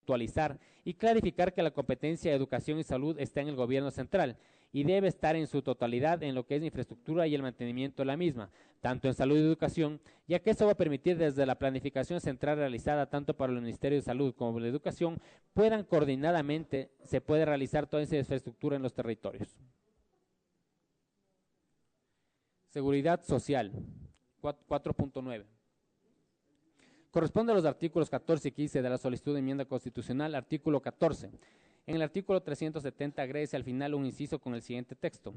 actualizar y clarificar que la competencia de educación y salud está en el gobierno central y debe estar en su totalidad en lo que es infraestructura y el mantenimiento de la misma, tanto en salud y educación, ya que eso va a permitir desde la planificación central realizada tanto para el Ministerio de Salud como para la Educación, puedan coordinadamente, se puede realizar toda esa infraestructura en los territorios. Seguridad social, 4.9. Corresponde a los artículos 14 y 15 de la solicitud de enmienda constitucional, artículo 14. En el artículo 370 agrégese al final un inciso con el siguiente texto.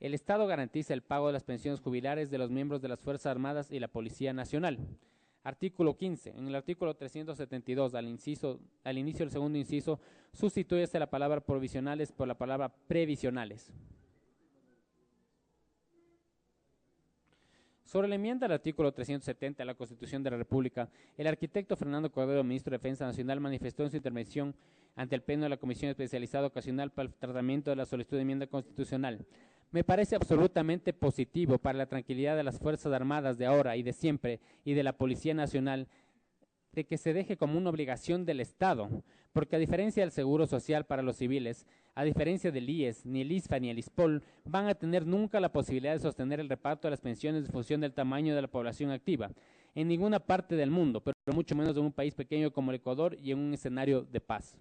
El Estado garantiza el pago de las pensiones jubilares de los miembros de las Fuerzas Armadas y la Policía Nacional. Artículo 15. En el artículo 372, al inicio del segundo inciso, sustitúyese la palabra provisionales por la palabra previsionales. Sobre la enmienda al artículo 370 de la Constitución de la República, el arquitecto Fernando Cordero, ministro de Defensa Nacional, manifestó en su intervención ante el Pleno de la Comisión Especializada Ocasional para el Tratamiento de la Solicitud de Enmienda Constitucional. Me parece absolutamente positivo para la tranquilidad de las Fuerzas Armadas de ahora y de siempre y de la Policía Nacional de que se deje como una obligación del Estado, porque a diferencia del Seguro Social para los civiles, a diferencia del IES, ni el ISFA ni el ISPOL van a tener nunca la posibilidad de sostener el reparto de las pensiones en función del tamaño de la población activa, en ninguna parte del mundo, pero mucho menos en un país pequeño como el Ecuador y en un escenario de paz.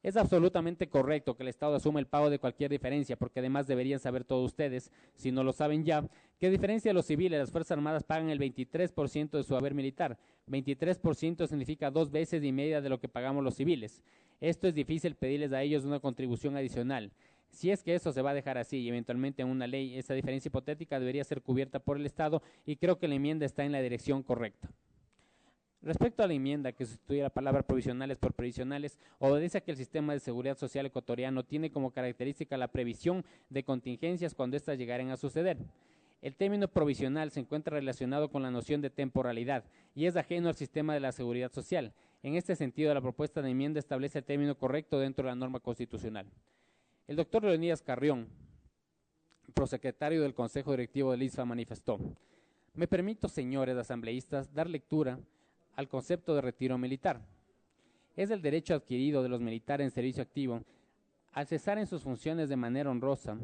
Es absolutamente correcto que el Estado asuma el pago de cualquier diferencia, porque además deberían saber todos ustedes, si no lo saben ya, que a diferencia de los civiles, las Fuerzas Armadas pagan el 23% de su haber militar. 23% significa 2 veces y media de lo que pagamos los civiles. Esto es difícil pedirles a ellos una contribución adicional. Si es que eso se va a dejar así y eventualmente en una ley, esa diferencia hipotética debería ser cubierta por el Estado y creo que la enmienda está en la dirección correcta. Respecto a la enmienda que sustituye la palabra provisionales por previsionales, obedece a que el sistema de seguridad social ecuatoriano tiene como característica la previsión de contingencias cuando éstas llegaren a suceder. El término provisional se encuentra relacionado con la noción de temporalidad y es ajeno al sistema de la seguridad social. En este sentido, la propuesta de enmienda establece el término correcto dentro de la norma constitucional. El doctor Leonidas Carrión, prosecretario del Consejo Directivo del ISFA, manifestó: me permito, señores asambleístas, dar lectura al concepto de retiro militar. Es el derecho adquirido de los militares en servicio activo al cesar en sus funciones de manera honrosa,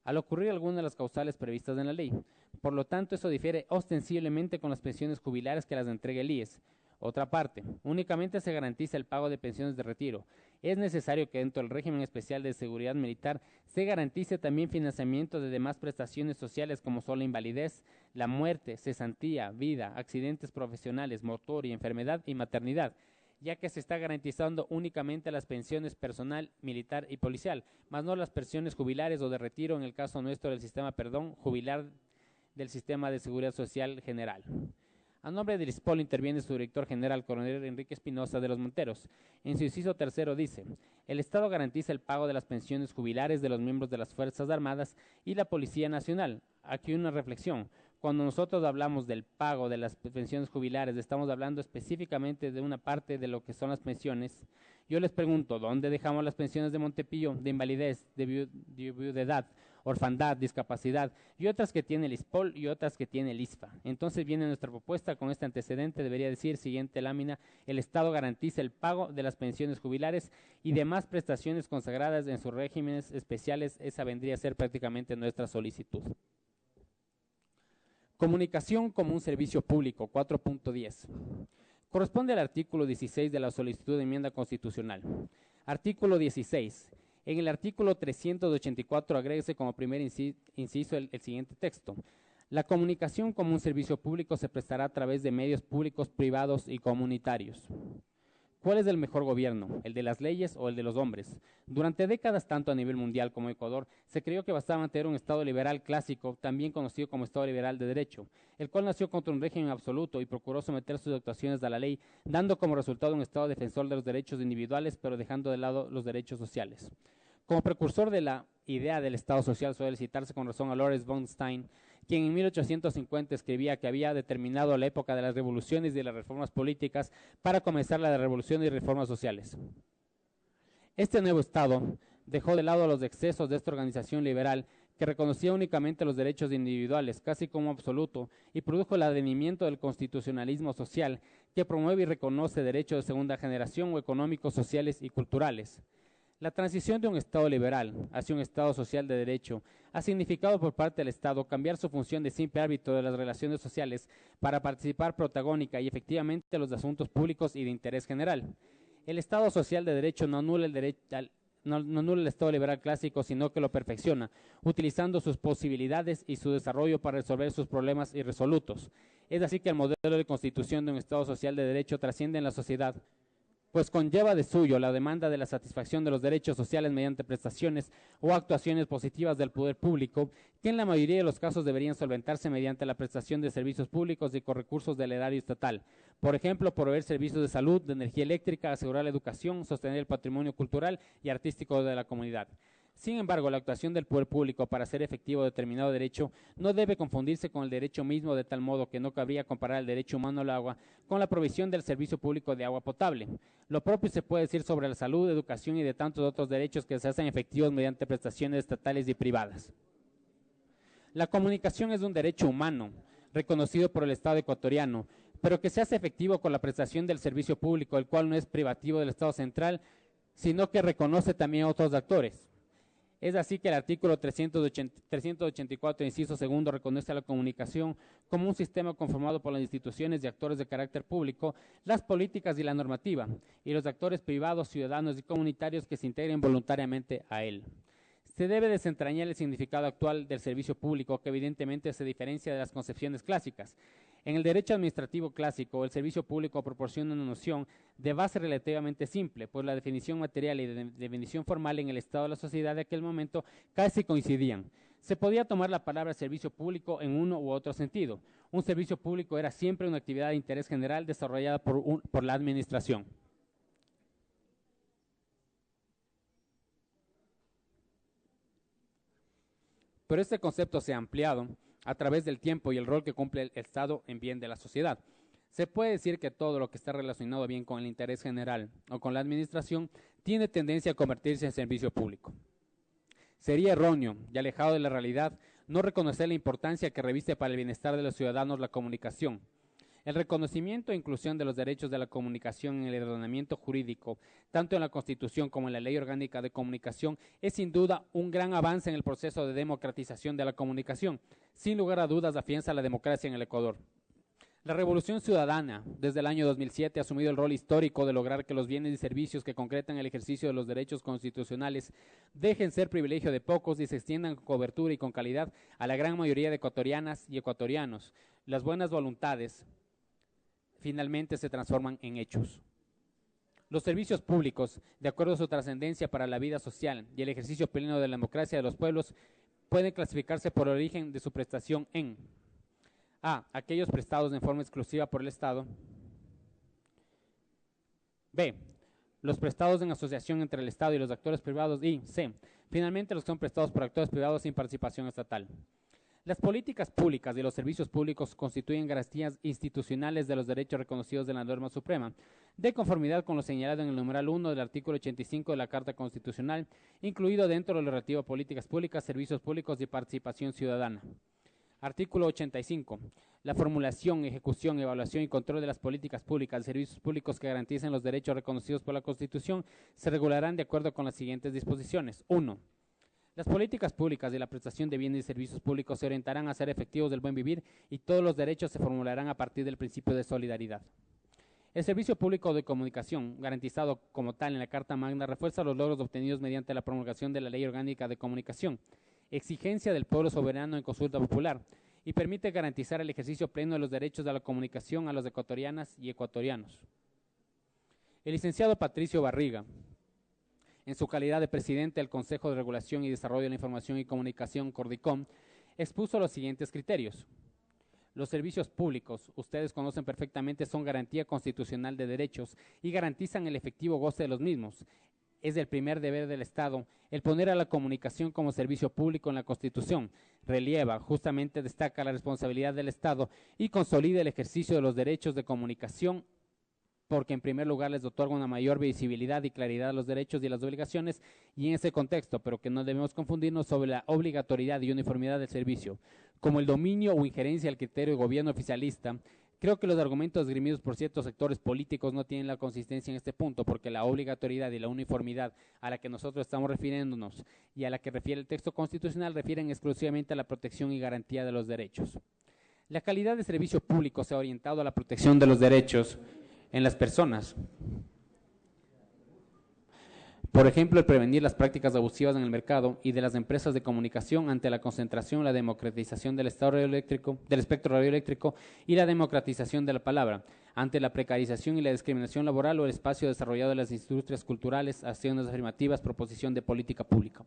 al ocurrir alguna de las causales previstas en la ley. Por lo tanto, eso difiere ostensiblemente con las pensiones jubilares que las entrega el IES. Otra parte, únicamente se garantiza el pago de pensiones de retiro. Es necesario que dentro del régimen especial de seguridad militar se garantice también financiamiento de demás prestaciones sociales como son la invalidez, la muerte, cesantía, vida, accidentes profesionales, motor y enfermedad y maternidad, ya que se está garantizando únicamente las pensiones personal, militar y policial, más no las pensiones jubilares o de retiro en el caso nuestro del sistema, jubilar del sistema de seguridad social general. A nombre del ISPOL interviene su director general, coronel Enrique Espinosa de los Monteros. En su inciso tercero dice: el Estado garantiza el pago de las pensiones jubilares de los miembros de las Fuerzas Armadas y la Policía Nacional. Aquí una reflexión. Cuando nosotros hablamos del pago de las pensiones jubilares, estamos hablando específicamente de una parte de lo que son las pensiones. Yo les pregunto, ¿dónde dejamos las pensiones de Montepillo, de invalidez, de viudedad, orfandad, discapacidad, y otras que tiene el ISPOL y otras que tiene el ISFA? Entonces viene nuestra propuesta con este antecedente, debería decir, siguiente lámina: el Estado garantiza el pago de las pensiones jubilares y demás prestaciones consagradas en sus regímenes especiales. Esa vendría a ser prácticamente nuestra solicitud. Comunicación como un servicio público, 4.10. Corresponde al artículo 16 de la solicitud de enmienda constitucional. Artículo 16. En el artículo 384 agréguese como primer inciso el siguiente texto: la comunicación como un servicio público se prestará a través de medios públicos, privados y comunitarios. ¿Cuál es el mejor gobierno? ¿El de las leyes o el de los hombres? Durante décadas, tanto a nivel mundial como Ecuador, se creyó que bastaba mantener un Estado liberal clásico, también conocido como Estado liberal de derecho, el cual nació contra un régimen absoluto y procuró someter sus actuaciones a la ley, dando como resultado un Estado defensor de los derechos individuales, pero dejando de lado los derechos sociales. Como precursor de la idea del Estado social suele citarse con razón a Lawrence von Stein, quien en 1850 escribía que había determinado la época de las revoluciones y de las reformas políticas para comenzar la revolución y reformas sociales. Este nuevo Estado dejó de lado los excesos de esta organización liberal que reconocía únicamente los derechos individuales, casi como absoluto, y produjo el advenimiento del constitucionalismo social, que promueve y reconoce derechos de segunda generación o económicos, sociales y culturales. La transición de un Estado liberal hacia un Estado social de derecho ha significado por parte del Estado cambiar su función de simple árbitro de las relaciones sociales para participar protagónica y efectivamente en los asuntos públicos y de interés general. El Estado social de derecho no anula el Estado liberal clásico, sino que lo perfecciona, utilizando sus posibilidades y su desarrollo para resolver sus problemas irresolutos. Es así que el modelo de constitución de un Estado social de derecho trasciende en la sociedad, pues conlleva de suyo la demanda de la satisfacción de los derechos sociales mediante prestaciones o actuaciones positivas del poder público, que en la mayoría de los casos deberían solventarse mediante la prestación de servicios públicos y con recursos del erario estatal. Por ejemplo, proveer servicios de salud, de energía eléctrica, asegurar la educación, sostener el patrimonio cultural y artístico de la comunidad. Sin embargo, la actuación del poder público para hacer efectivo determinado derecho no debe confundirse con el derecho mismo, de tal modo que no cabría comparar el derecho humano al agua con la provisión del servicio público de agua potable. Lo propio se puede decir sobre la salud, educación y de tantos otros derechos que se hacen efectivos mediante prestaciones estatales y privadas. La comunicación es un derecho humano, reconocido por el Estado ecuatoriano, pero que se hace efectivo con la prestación del servicio público, el cual no es privativo del Estado central, sino que reconoce también a otros actores. Es así que el artículo 384, inciso segundo, reconoce a la comunicación como un sistema conformado por las instituciones y actores de carácter público, las políticas y la normativa, y los actores privados, ciudadanos y comunitarios que se integren voluntariamente a él. Se debe desentrañar el significado actual del servicio público, que evidentemente se diferencia de las concepciones clásicas. En el derecho administrativo clásico, el servicio público proporciona una noción de base relativamente simple, pues la definición material y de definición formal en el estado de la sociedad de aquel momento casi coincidían. Se podía tomar la palabra servicio público en uno u otro sentido. Un servicio público era siempre una actividad de interés general desarrollada por la administración. Pero este concepto se ha ampliado a través del tiempo y el rol que cumple el Estado en bien de la sociedad. Se puede decir que todo lo que está relacionado bien con el interés general o con la administración tiene tendencia a convertirse en servicio público. Sería erróneo y alejado de la realidad no reconocer la importancia que reviste para el bienestar de los ciudadanos la comunicación. El reconocimiento e inclusión de los derechos de la comunicación en el ordenamiento jurídico, tanto en la Constitución como en la Ley Orgánica de Comunicación, es sin duda un gran avance en el proceso de democratización de la comunicación. Sin lugar a dudas, afianza la democracia en el Ecuador. La Revolución Ciudadana, desde el año 2007, ha asumido el rol histórico de lograr que los bienes y servicios que concretan el ejercicio de los derechos constitucionales dejen ser privilegio de pocos y se extiendan con cobertura y con calidad a la gran mayoría de ecuatorianas y ecuatorianos. Las buenas voluntades finalmente se transforman en hechos. Los servicios públicos, de acuerdo a su trascendencia para la vida social y el ejercicio pleno de la democracia de los pueblos, pueden clasificarse por origen de su prestación en A. Aquellos prestados en forma exclusiva por el Estado. B. Los prestados en asociación entre el Estado y los actores privados. Y C. Finalmente, los que son prestados por actores privados sin participación estatal. Las políticas públicas y los servicios públicos constituyen garantías institucionales de los derechos reconocidos de la norma suprema, de conformidad con lo señalado en el numeral 1 del artículo 85 de la Carta Constitucional, incluido dentro de lo relativo a políticas públicas, servicios públicos y participación ciudadana. Artículo 85. La formulación, ejecución, evaluación y control de las políticas públicas y servicios públicos que garanticen los derechos reconocidos por la Constitución se regularán de acuerdo con las siguientes disposiciones. 1. Las políticas públicas y la prestación de bienes y servicios públicos se orientarán a ser efectivos del buen vivir y todos los derechos se formularán a partir del principio de solidaridad. El servicio público de comunicación, garantizado como tal en la Carta Magna, refuerza los logros obtenidos mediante la promulgación de la Ley Orgánica de Comunicación, exigencia del pueblo soberano en consulta popular, y permite garantizar el ejercicio pleno de los derechos de la comunicación a los ecuatorianas y ecuatorianos. El licenciado Patricio Barriga, en su calidad de presidente del Consejo de Regulación y Desarrollo de la Información y Comunicación, Cordicom, expuso los siguientes criterios. Los servicios públicos, ustedes conocen perfectamente, son garantía constitucional de derechos y garantizan el efectivo goce de los mismos. Es el primer deber del Estado el poner a la comunicación como servicio público en la Constitución. Relieva, justamente destaca la responsabilidad del Estado y consolida el ejercicio de los derechos de comunicación, porque en primer lugar les otorga una mayor visibilidad y claridad a los derechos y las obligaciones, y en ese contexto, pero que no debemos confundirnos sobre la obligatoriedad y uniformidad del servicio, como el dominio o injerencia al criterio de gobierno oficialista, Creo que los argumentos esgrimidos por ciertos sectores políticos no tienen la consistencia en este punto, porque la obligatoriedad y la uniformidad a la que nosotros estamos refiriéndonos y a la que refiere el texto constitucional refieren exclusivamente a la protección y garantía de los derechos. La calidad de servicio público se ha orientado a la protección de los derechos en las personas. Por ejemplo, el prevenir las prácticas abusivas en el mercado y de las empresas de comunicación ante la concentración, la democratización del espectro radioeléctrico y la democratización de la palabra, ante la precarización y la discriminación laboral o el espacio desarrollado de las industrias culturales, acciones afirmativas, proposición de política pública.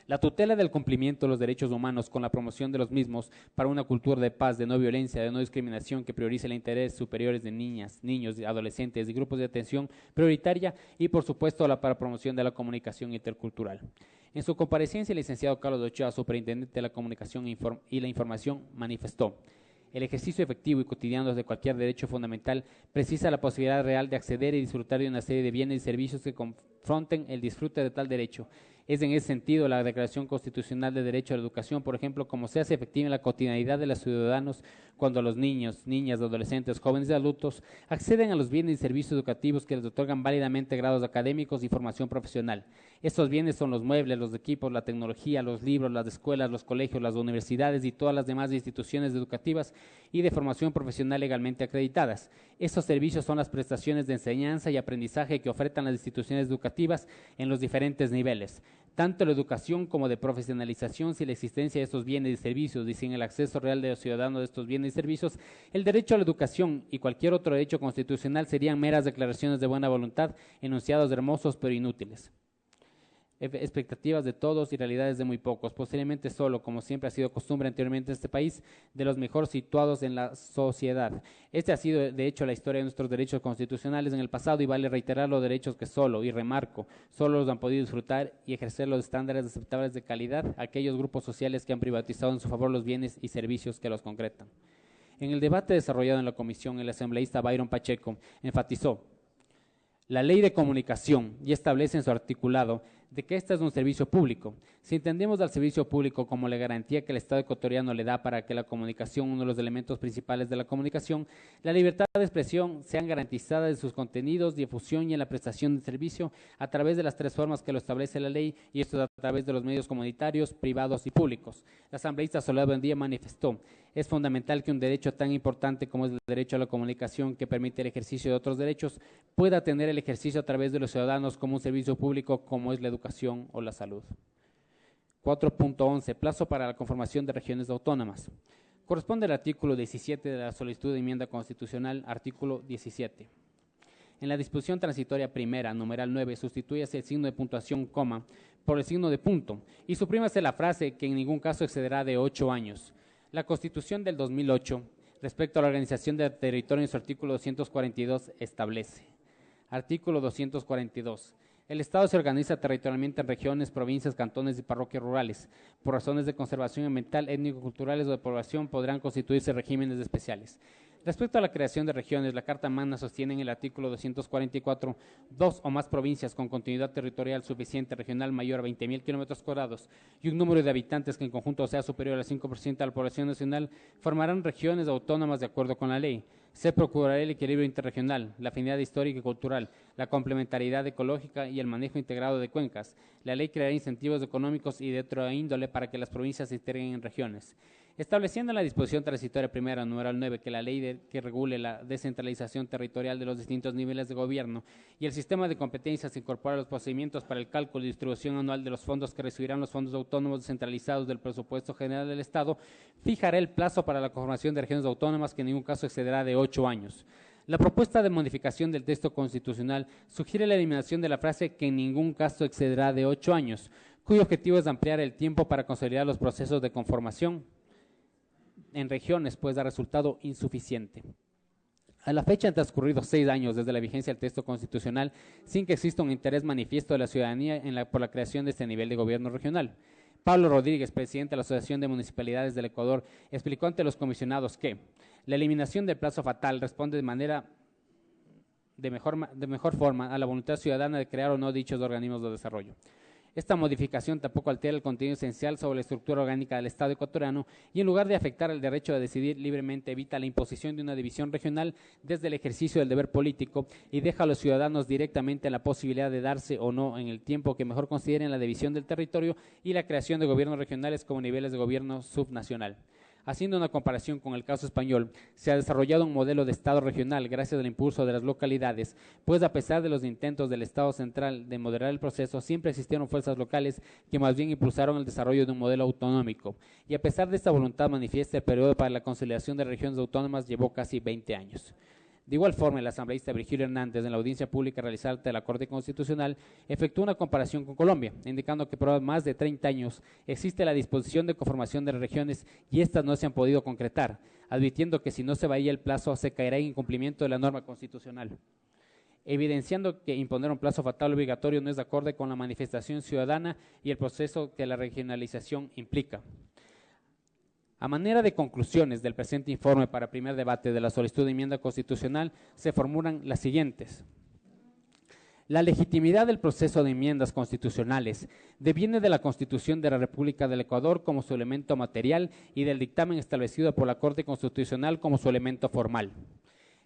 La tutela del cumplimiento de los derechos humanos con la promoción de los mismos para una cultura de paz, de no violencia, de no discriminación que priorice el interés superiores de niñas, niños, adolescentes y grupos de atención prioritaria y, por supuesto, para promoción de la comunicación intercultural. En su comparecencia, el licenciado Carlos Ochoa, superintendente de la comunicación y la información, manifestó: el ejercicio efectivo y cotidiano de cualquier derecho fundamental precisa la posibilidad real de acceder y disfrutar de una serie de bienes y servicios que confronten el disfrute de tal derecho. Es en ese sentido la Declaración Constitucional de Derecho a la Educación, por ejemplo, como se hace efectiva en la cotidianidad de los ciudadanos cuando los niños, niñas, adolescentes, jóvenes y adultos acceden a los bienes y servicios educativos que les otorgan válidamente grados académicos y formación profesional. Estos bienes son los muebles, los equipos, la tecnología, los libros, las escuelas, los colegios, las universidades y todas las demás instituciones educativas y de formación profesional legalmente acreditadas. Estos servicios son las prestaciones de enseñanza y aprendizaje que ofertan las instituciones educativas en los diferentes niveles, tanto la educación como de profesionalización. Si la existencia de estos bienes y servicios y sin el acceso real de los ciudadanos a estos bienes y servicios, el derecho a la educación y cualquier otro derecho constitucional serían meras declaraciones de buena voluntad, enunciados hermosos pero inútiles. Expectativas de todos y realidades de muy pocos, posiblemente solo, como siempre ha sido costumbre anteriormente en este país, de los mejor situados en la sociedad. Este ha sido, de hecho, la historia de nuestros derechos constitucionales en el pasado y vale reiterar los derechos que solo, y remarco, solo los han podido disfrutar y ejercer los estándares aceptables de calidad aquellos grupos sociales que han privatizado en su favor los bienes y servicios que los concretan. En el debate desarrollado en la comisión, el asambleísta Byron Pacheco enfatizó: la ley de comunicación ya establece en su articulado de que este es un servicio público. Si entendemos al servicio público como la garantía que el Estado ecuatoriano le da para que la comunicación, uno de los elementos principales de la comunicación, la libertad de expresión, sean garantizadas en sus contenidos, difusión y en la prestación de servicio a través de las tres formas que lo establece la ley, y esto a través de los medios comunitarios, privados y públicos. La asambleísta Soledad Buendía manifestó: es fundamental que un derecho tan importante como es el derecho a la comunicación, que permite el ejercicio de otros derechos, pueda tener el ejercicio a través de los ciudadanos como un servicio público como es la educación o la salud. 4.11. Plazo para la conformación de regiones autónomas. Corresponde al artículo 17 de la solicitud de enmienda constitucional, artículo 17. En la disposición transitoria primera, numeral 9, sustitúyase el signo de puntuación, coma, por el signo de punto y suprímase la frase que en ningún caso excederá de 8 años. La Constitución del 2008, respecto a la organización del territorio en su artículo 242, establece: artículo 242. El Estado se organiza territorialmente en regiones, provincias, cantones y parroquias rurales. Por razones de conservación ambiental, étnico-culturales o de población podrán constituirse regímenes especiales. Respecto a la creación de regiones, la Carta Magna sostiene en el artículo 244 dos o más provincias con continuidad territorial suficiente regional mayor a 20.000 kilómetros cuadrados y un número de habitantes que en conjunto sea superior al 5% de la población nacional formarán regiones autónomas de acuerdo con la ley. Se procurará el equilibrio interregional, la afinidad histórica y cultural, la complementariedad ecológica y el manejo integrado de cuencas. La ley creará incentivos económicos y de otra índole para que las provincias se integren en regiones. Estableciendo en la disposición transitoria primera, numeral 9, que la ley que regule la descentralización territorial de los distintos niveles de gobierno y el sistema de competencias incorpora los procedimientos para el cálculo y distribución anual de los fondos que recibirán los fondos autónomos descentralizados del presupuesto general del Estado, fijará el plazo para la conformación de regiones autónomas, que en ningún caso excederá de 8 años. La propuesta de modificación del texto constitucional sugiere la eliminación de la frase que en ningún caso excederá de 8 años, cuyo objetivo es ampliar el tiempo para consolidar los procesos de conformación en regiones, pues da resultado insuficiente. A la fecha han transcurrido 6 años desde la vigencia del texto constitucional sin que exista un interés manifiesto de la ciudadanía por la creación de este nivel de gobierno regional. Pablo Rodríguez, presidente de la Asociación de Municipalidades del Ecuador, explicó ante los comisionados que la eliminación del plazo fatal responde de mejor forma a la voluntad ciudadana de crear o no dichos organismos de desarrollo. Esta modificación tampoco altera el contenido esencial sobre la estructura orgánica del Estado ecuatoriano y en lugar de afectar el derecho a decidir libremente evita la imposición de una división regional desde el ejercicio del deber político y deja a los ciudadanos directamente la posibilidad de darse o no en el tiempo que mejor consideren la división del territorio y la creación de gobiernos regionales como niveles de gobierno subnacional. Haciendo una comparación con el caso español, se ha desarrollado un modelo de Estado regional gracias al impulso de las localidades, pues a pesar de los intentos del Estado central de moderar el proceso, siempre existieron fuerzas locales que más bien impulsaron el desarrollo de un modelo autonómico. Y a pesar de esta voluntad manifiesta, el periodo para la consolidación de regiones autónomas llevó casi 20 años. De igual forma, el asambleísta Virgilio Hernández, en la audiencia pública realizada ante la Corte Constitucional, efectuó una comparación con Colombia, indicando que por más de 30 años existe la disposición de conformación de regiones y estas no se han podido concretar, advirtiendo que si no se vaya el plazo se caerá en incumplimiento de la norma constitucional, evidenciando que imponer un plazo fatal obligatorio no es de acorde con la manifestación ciudadana y el proceso que la regionalización implica. A manera de conclusiones del presente informe para primer debate de la solicitud de enmienda constitucional, se formulan las siguientes. La legitimidad del proceso de enmiendas constitucionales deviene de la Constitución de la República del Ecuador como su elemento material y del dictamen establecido por la Corte Constitucional como su elemento formal.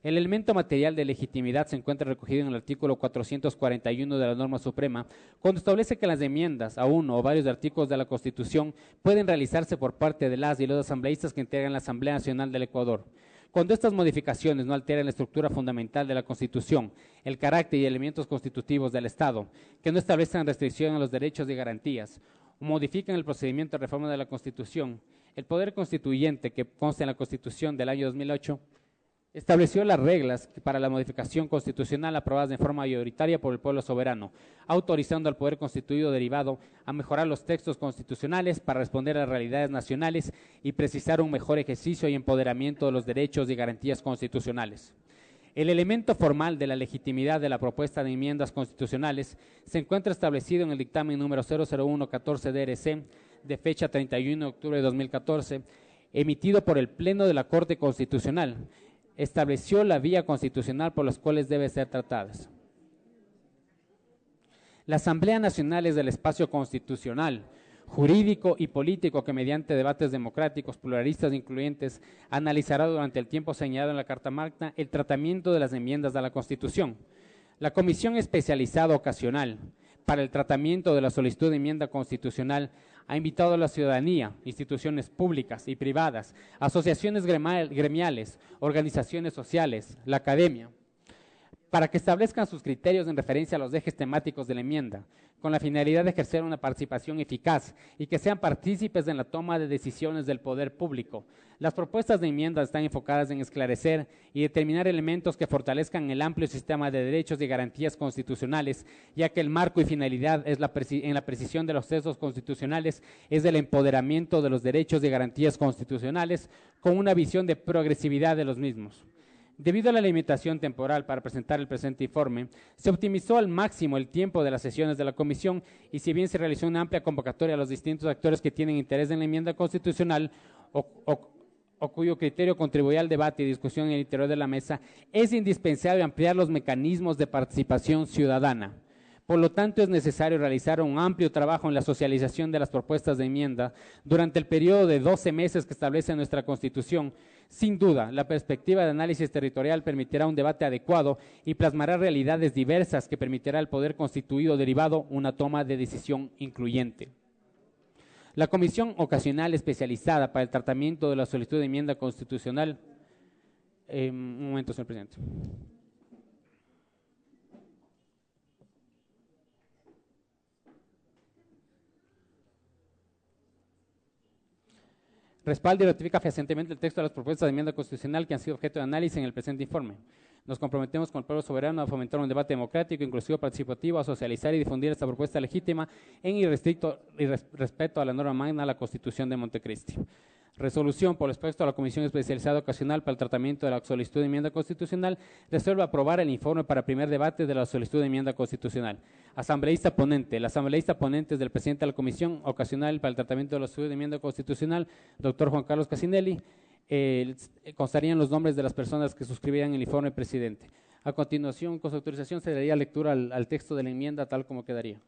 El elemento material de legitimidad se encuentra recogido en el artículo 441 de la norma suprema, cuando establece que las enmiendas a uno o varios artículos de la Constitución pueden realizarse por parte de las y los asambleístas que integran la Asamblea Nacional del Ecuador. Cuando estas modificaciones no alteran la estructura fundamental de la Constitución, el carácter y elementos constitutivos del Estado, que no establezcan restricción a los derechos y garantías, o modifican el procedimiento de reforma de la Constitución, el poder constituyente que consta en la Constitución del año 2008, estableció las reglas para la modificación constitucional aprobadas de forma mayoritaria por el pueblo soberano, autorizando al poder constituido derivado a mejorar los textos constitucionales para responder a las realidades nacionales y precisar un mejor ejercicio y empoderamiento de los derechos y garantías constitucionales. El elemento formal de la legitimidad de la propuesta de enmiendas constitucionales se encuentra establecido en el dictamen número 001-14-DRC de fecha 31 de octubre de 2014, emitido por el Pleno de la Corte Constitucional. Estableció la vía constitucional por las cuales deben ser tratadas. La Asamblea Nacional es el espacio constitucional, jurídico y político que mediante debates democráticos, pluralistas e incluyentes analizará durante el tiempo señalado en la Carta Magna el tratamiento de las enmiendas a la Constitución. La Comisión Especializada Ocasional para el tratamiento de la solicitud de enmienda constitucional ha invitado a la ciudadanía, instituciones públicas y privadas, asociaciones gremiales, organizaciones sociales, la academia, para que establezcan sus criterios en referencia a los ejes temáticos de la enmienda, con la finalidad de ejercer una participación eficaz y que sean partícipes en la toma de decisiones del poder público. Las propuestas de enmienda están enfocadas en esclarecer y determinar elementos que fortalezcan el amplio sistema de derechos y garantías constitucionales, ya que el marco y finalidad es en la precisión de los textos constitucionales es el empoderamiento de los derechos y garantías constitucionales con una visión de progresividad de los mismos. Debido a la limitación temporal para presentar el presente informe, se optimizó al máximo el tiempo de las sesiones de la Comisión y si bien se realizó una amplia convocatoria a los distintos actores que tienen interés en la enmienda constitucional o cuyo criterio contribuye al debate y discusión en el interior de la mesa, es indispensable ampliar los mecanismos de participación ciudadana. Por lo tanto, es necesario realizar un amplio trabajo en la socialización de las propuestas de enmienda durante el periodo de 12 meses que establece nuestra Constitución. Sin duda, la perspectiva de análisis territorial permitirá un debate adecuado y plasmará realidades diversas que permitirá al poder constituido derivado una toma de decisión incluyente. La Comisión Ocasional Especializada para el Tratamiento de la Solicitud de Enmienda Constitucional. Un momento, señor presidente. Respalda y ratifica fehacientemente el texto de las propuestas de enmienda constitucional que han sido objeto de análisis en el presente informe. Nos comprometemos con el pueblo soberano a fomentar un debate democrático, inclusivo, participativo, a socializar y difundir esta propuesta legítima en irrestricto respeto a la norma magna de la Constitución de Montecristi. Resolución por expuesto a la Comisión Especializada Ocasional para el Tratamiento de la Solicitud de Enmienda Constitucional resuelve aprobar el informe para primer debate de la solicitud de enmienda constitucional. Asambleísta ponente. El asambleísta ponente es del presidente de la Comisión Ocasional para el Tratamiento de la Solicitud de Enmienda Constitucional, doctor Juan Carlos Casinelli. Constarían los nombres de las personas que suscribían el informe presidente. A continuación, con su autorización, se daría lectura al texto de la enmienda tal como quedaría.